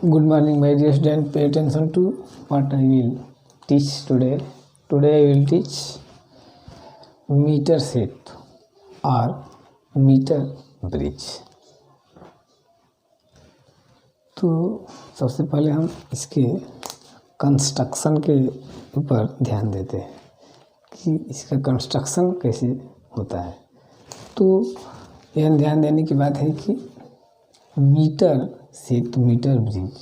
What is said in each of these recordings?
Good morning, my dear student. Pay attention to what I will teach today. Today I will teach meter set or meter bridge. तो सबसे पहले हम इसके construction के ऊपर ध्यान देते हैं कि इसका कंस्ट्रक्शन कैसे होता है। तो यह ध्यान देने की बात है कि metre set metre bridge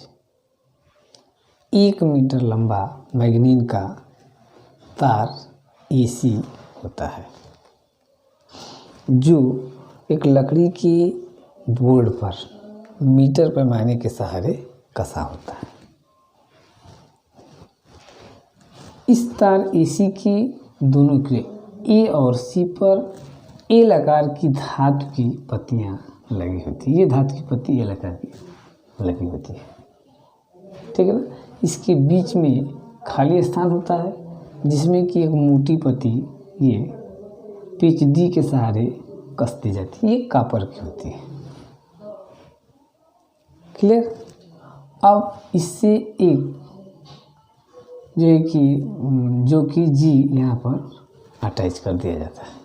1 metre लंबा मैग्नीन का तार एसी होता है जो एक लकड़ी के बोर्ड पर मीटर पैमाने के सहारे कसा होता है। इस तार एसी की दोनों के ए और सी पर एल आकार की धातु की पत्तियां लगी होती है। ये धातु की पत्ती एल आकार की लगी होती है, ठीक है ना। इसके बीच में खाली स्थान होता है जिसमें कि एक मोटी पत्ती ये पेच डी के सहारे कस दी जाती है। ये कॉपर की होती है, क्लियर। अब इससे एक जो कि जी यहाँ पर अटैच कर दिया जाता है।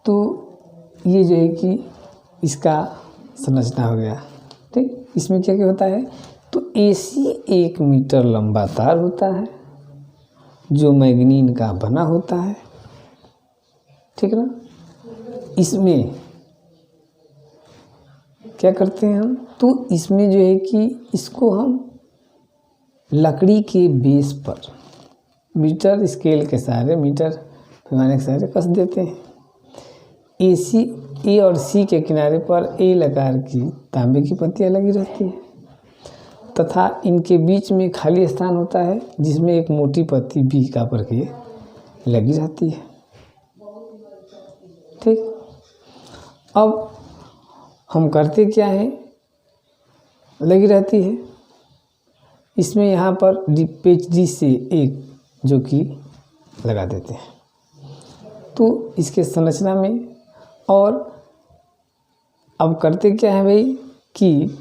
तो ये जो है कि इसका संरचना हो गया, ठीक। इसमें क्या क्या होता है, तो एसी 1 मीटर लंबा तार होता है जो मैग्नीन का बना होता है, ठीक ना। इसमें क्या करते हैं हम, तो इसमें जो है कि इसको हम लकड़ी के बेस पर मीटर स्केल के सहारे मीटर पैमाने के सहारे कस देते हैं। एसी ए और सी के किनारे पर एल आकार की तांबे की पत्तियां लगी रहती हैं तथा इनके बीच में खाली स्थान होता है जिसमें एक मोटी पत्ती बी कॉपर की लगी रहती है, ठीक। अब हम करते क्या है, लगी रहती है इसमें यहाँ पर पेच डी से एक जो कि लगा देते हैं। तो इसके संरचना में और अब करते क्या है भाई कि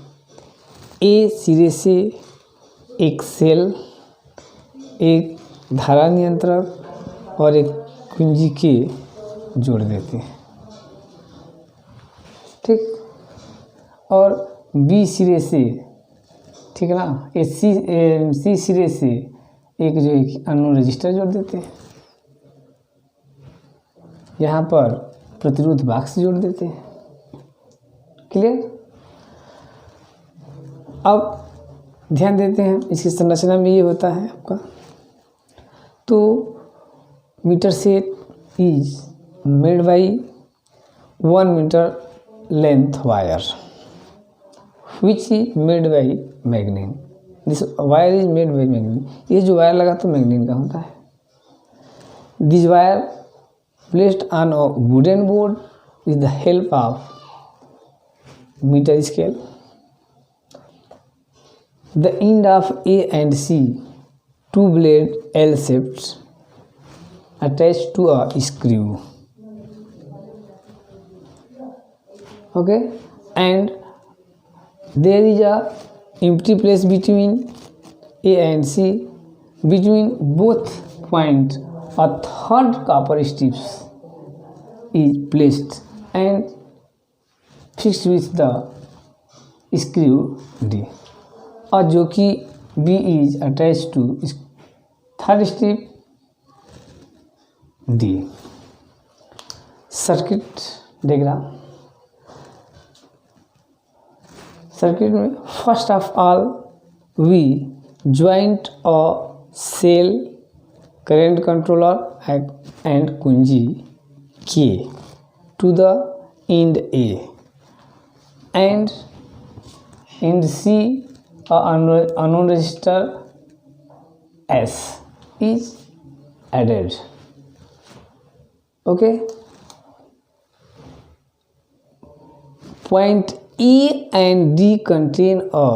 ए सिरे से एक सेल, एक धारा नियंत्रक और एक कुंजी के जोड़ देते हैं, ठीक। और बी सिरे से, ठीक है ना, सी सिरे से एक जो एक अननोन रजिस्टर जोड़ देते हैं। यहाँ पर प्रतिरोध बॉक्स जोड़ देते हैं, क्लियर। अब ध्यान देते हैं इसकी संरचना में ये होता है आपका। तो meter set is made by 1 meter length wire which is made by manganin. This wire is made by manganin. ये जो वायर लगा तो मैग्नीन का होता है। This wire placed on a wooden board with the help of meter scale. The end of A and C, 2 blade L shapes attached to a screw. Okay, and there is a empty place between A and C. Between both points, a third copper strips is placed and fixed with the screw D, और जो कि B is attached to third strip D. Circuit diagram. Circuit में first of all we joint a cell, current controller and kunji K to the end A and end C, a unknown resistor S is added. Okay, point E and D contain a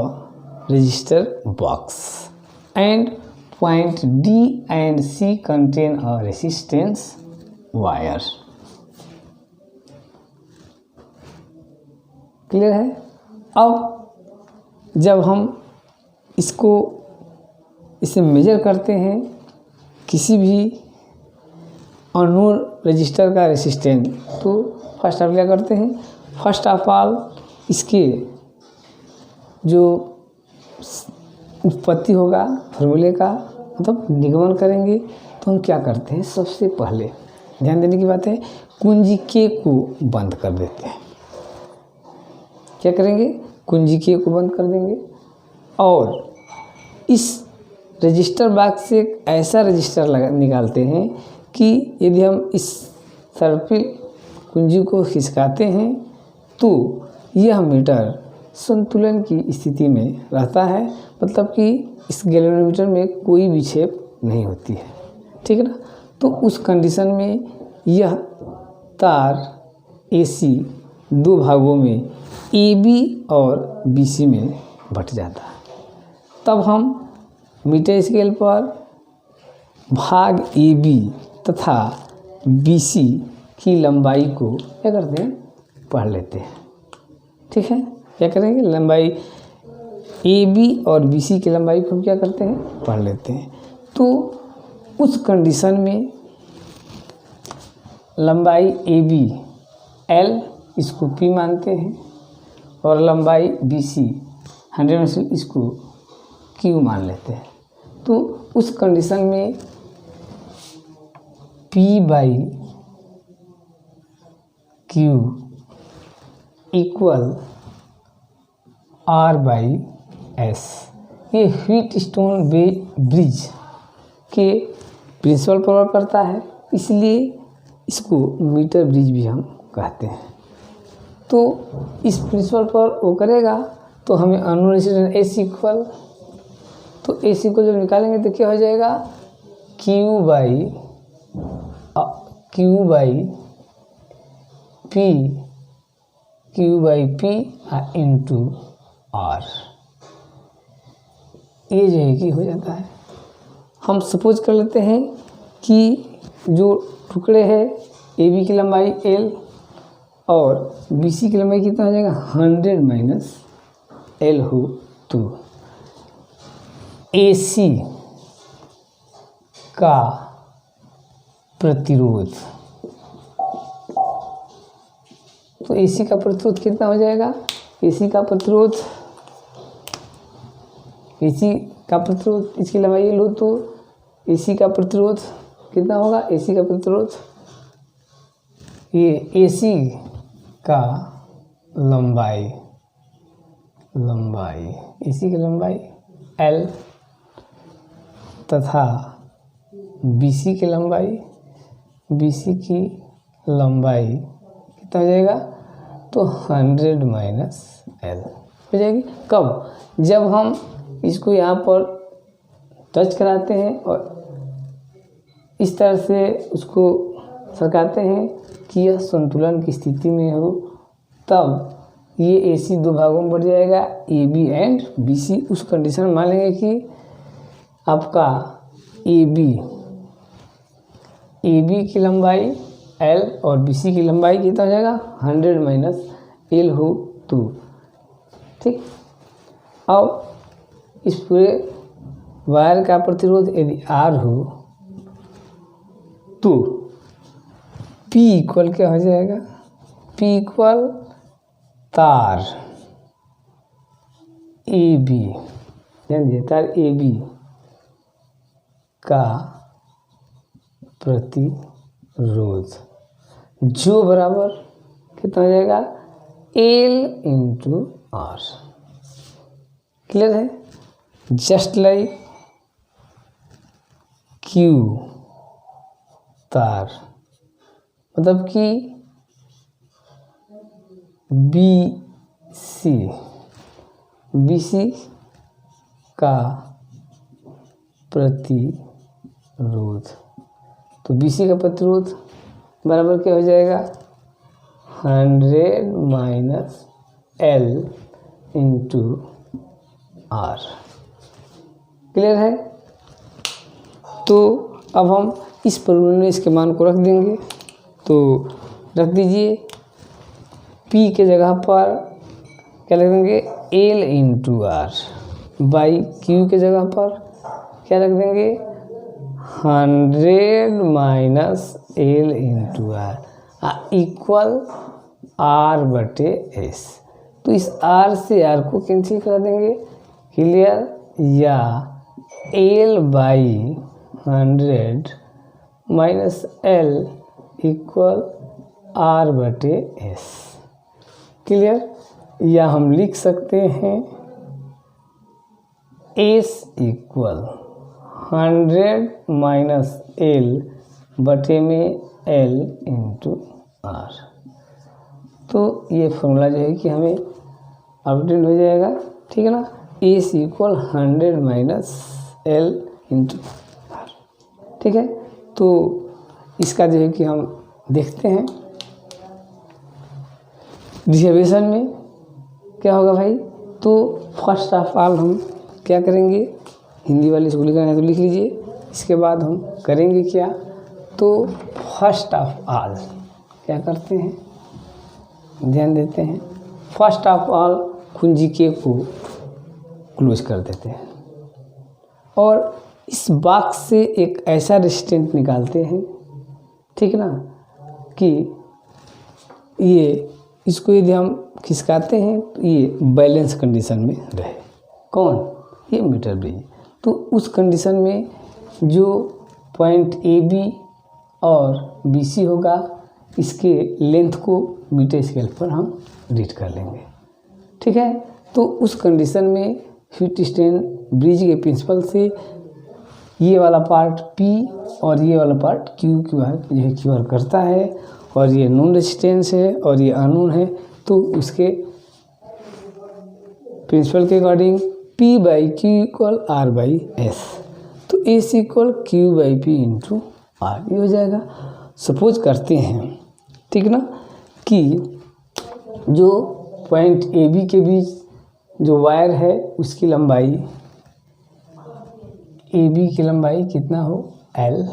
resistor box and point D and C contain a resistance wire. Clear है। अब जब हम इसे major करते हैं किसी भी unknown register का रेजिस्टेंस, तो फर्स्ट ऑफ क्या करते हैं, फर्स्ट ऑफ ऑल इसके जो उत्पत्ति होगा फॉर्मूले का, मतलब निगमन करेंगे, तो हम क्या करते हैं, सबसे पहले ध्यान देने की बात है, कुंजी के को बंद कर देते हैं। क्या करेंगे, कुंजी के को बंद कर देंगे और इस रजिस्टर बॉक्स से एक ऐसा रजिस्टर निकालते हैं कि यदि हम इस सर्पिल कुंजी को खिसकाते हैं तो यह मीटर संतुलन की स्थिति में रहता है, मतलब कि इस गैल्वेनोमीटर में कोई विक्षेप नहीं होती है, ठीक है ना। तो उस कंडीशन में यह तार AC दो भागों में AB और BC में बट जाता है। तब हम मीटर स्केल पर भाग AB तथा BC की लंबाई को क्या करते हैं, पढ़ लेते हैं, ठीक है। क्या करेंगे, लंबाई AB और BC की लंबाई को हम क्या करते हैं, पढ़ लेते हैं। तो उस कंडीशन में लंबाई AB L, इसको P मानते हैं, और लंबाई BC 100 में से इसको Q मान लेते हैं। तो उस कंडीशन में P/Q इक्वल R/S, ये व्हीटस्टोन ब्रिज के प्रिंसिपल पर वर्क करता है, इसलिए इसको मीटर ब्रिज भी हम कहते हैं। तो इस प्रिंसिपल पर वो करेगा तो हमें अननोन रेजिस्टेंस AC इक्वल, तो AC को जब निकालेंगे तो क्या हो जाएगा, Q/P इंटू R, ये जो है कि हो जाता है। हम सपोज कर लेते हैं कि जो टुकड़े हैं AB की लंबाई L और BC की लंबाई कितना हो जाएगा, 100 - L हो, तो AC का प्रतिरोध, तो AC का प्रतिरोध कितना हो जाएगा, AC का प्रतिरोध इसकी लंबाई लो तो AC का प्रतिरोध कितना होगा, AC का प्रतिरोध, ये AC का लंबाई AC की लंबाई L तथा BC की लंबाई कितना हो जाएगा, तो 100 - L हो जाएगी। कब, जब हम इसको यहाँ पर टच कराते हैं और इस तरह से उसको सरकाते हैं कि यह संतुलन की स्थिति में हो, तब ये AC दो भागों में बढ़ जाएगा, AB एंड BC। उस कंडीशन में मान लेंगे कि आपका AB की लंबाई L और BC की लंबाई कितना हो जाएगा, 100 - L हो, तो ठीक। अब इस पूरे वायर का प्रतिरोध यदि R हो तो P इक्वल क्या हो जाएगा, P इक्वल तार AB, ध्यान दीजिए, तार AB का प्रतिरोध जो बराबर कितना हो जाएगा, L इंटू R। क्लियर है, जस्ट लाइक Q तार, मतलब कि BC का प्रतिरोध, तो BC का प्रतिरोध बराबर क्या हो जाएगा, 100 - L इंटू R। क्लियर है। तो अब हम इस फॉर्मूले में इसके मान को रख देंगे, तो रख दीजिए P के जगह पर क्या रख देंगे L into R by Q के जगह पर क्या रख देंगे 100 minus L into R equal R बटे एस। तो इस आर से आर को कैंसिल कर देंगे, क्लियर, या L by 100 minus L equal R बटे एस, क्लियर। या हम लिख सकते हैं एस इक्वल 100 माइनस एल बटे में एल इंटू आर। तो ये फॉर्मूला जो है कि हमें अपडेट हो जाएगा, ठीक है ना। S equal 100 minus L into R, ठीक है। तो इसका जो है कि हम देखते हैं डिरिवेशन में क्या होगा भाई। तो फर्स्ट ऑफ ऑल हम क्या करेंगे, हिंदी वाले इसको लिखना है तो लिख लीजिए। इसके बाद हम करेंगे क्या, तो फर्स्ट ऑफ ऑल क्या करते हैं, ध्यान देते हैं। फर्स्ट ऑफ ऑल कुंजी के को क्लोज कर देते हैं और इस बॉक्स से एक ऐसा रेजिस्टेंस निकालते हैं, ठीक ना, कि ये इसको यदि हम खिसकाते हैं तो ये बैलेंस कंडीशन में रहे। कौन, ये मीटर ब्रिज। तो उस कंडीशन में जो पॉइंट ए बी और बी सी होगा, इसके लेंथ को मीटर स्केल पर हम रीड कर लेंगे, ठीक है। तो उस कंडीशन में व्हीटस्टोन ब्रिज के प्रिंसिपल से ये वाला पार्ट P और ये वाला पार्ट Q क्यूआर करता है, और ये नॉन रेजिस्टेंस है और ये अननोन है। तो उसके प्रिंसिपल के according P by Q equal R by S. तो S equal Q by P into R, ये हो जाएगा। सपोज करते हैं, ठीक ना, कि जो पॉइंट ए बी के बीच जो वायर है उसकी लंबाई ए बी की लंबाई कितना हो L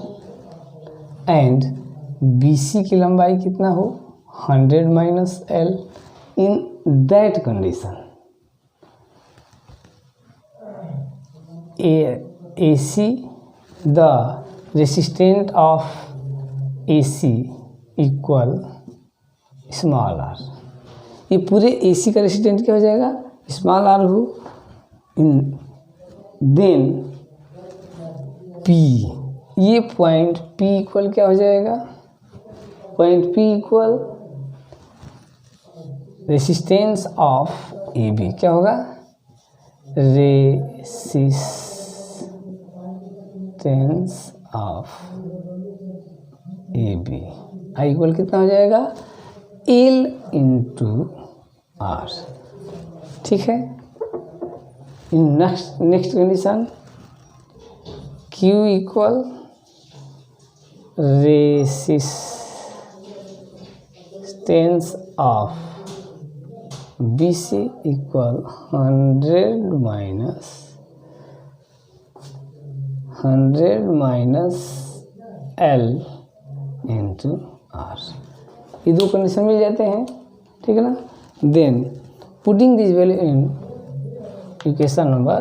एंड बी सी की लंबाई कितना हो 100 minus L। In that condition A C the resistant of A C equal small R. ये पूरे ए सी का रेसिस्टेंट क्या हो जाएगा, स्मॉल आर हो। इन देन P, ये पॉइंट P इक्वल क्या हो जाएगा, point P equal resistance of A B, क्या होगा resistance of A B, I equal कितना हो जाएगा L इंटू आर, ठीक है। In next condition Q equal resistance of B C equal 100 minus L into R. ये दो कंडीशन मिल जाते हैं, ठीक है ना। Then putting this value in equation number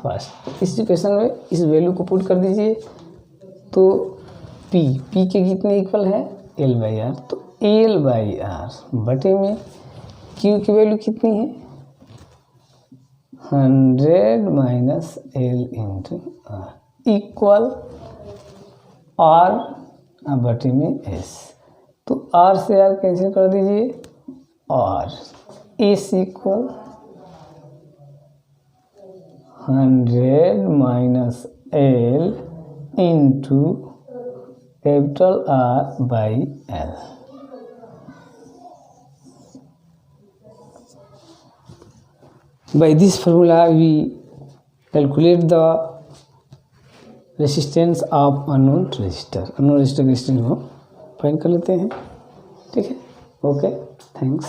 first, इस इक्वेशन में इस वैल्यू को पुट कर दीजिए। तो P के कितने इक्वल है L बाई आर। तो L बाई आर बटे में Q की वैल्यू कितनी है 100 minus L into R equal R बटे में S। तो R से R कैंसिल कर दीजिए और S equal 100 minus L into capital R by L। By this formula we calculate the resistance of unknown resistor। Unknown resistor की resistance हम find कर लेते हैं, ठीक है। Okay, thanks.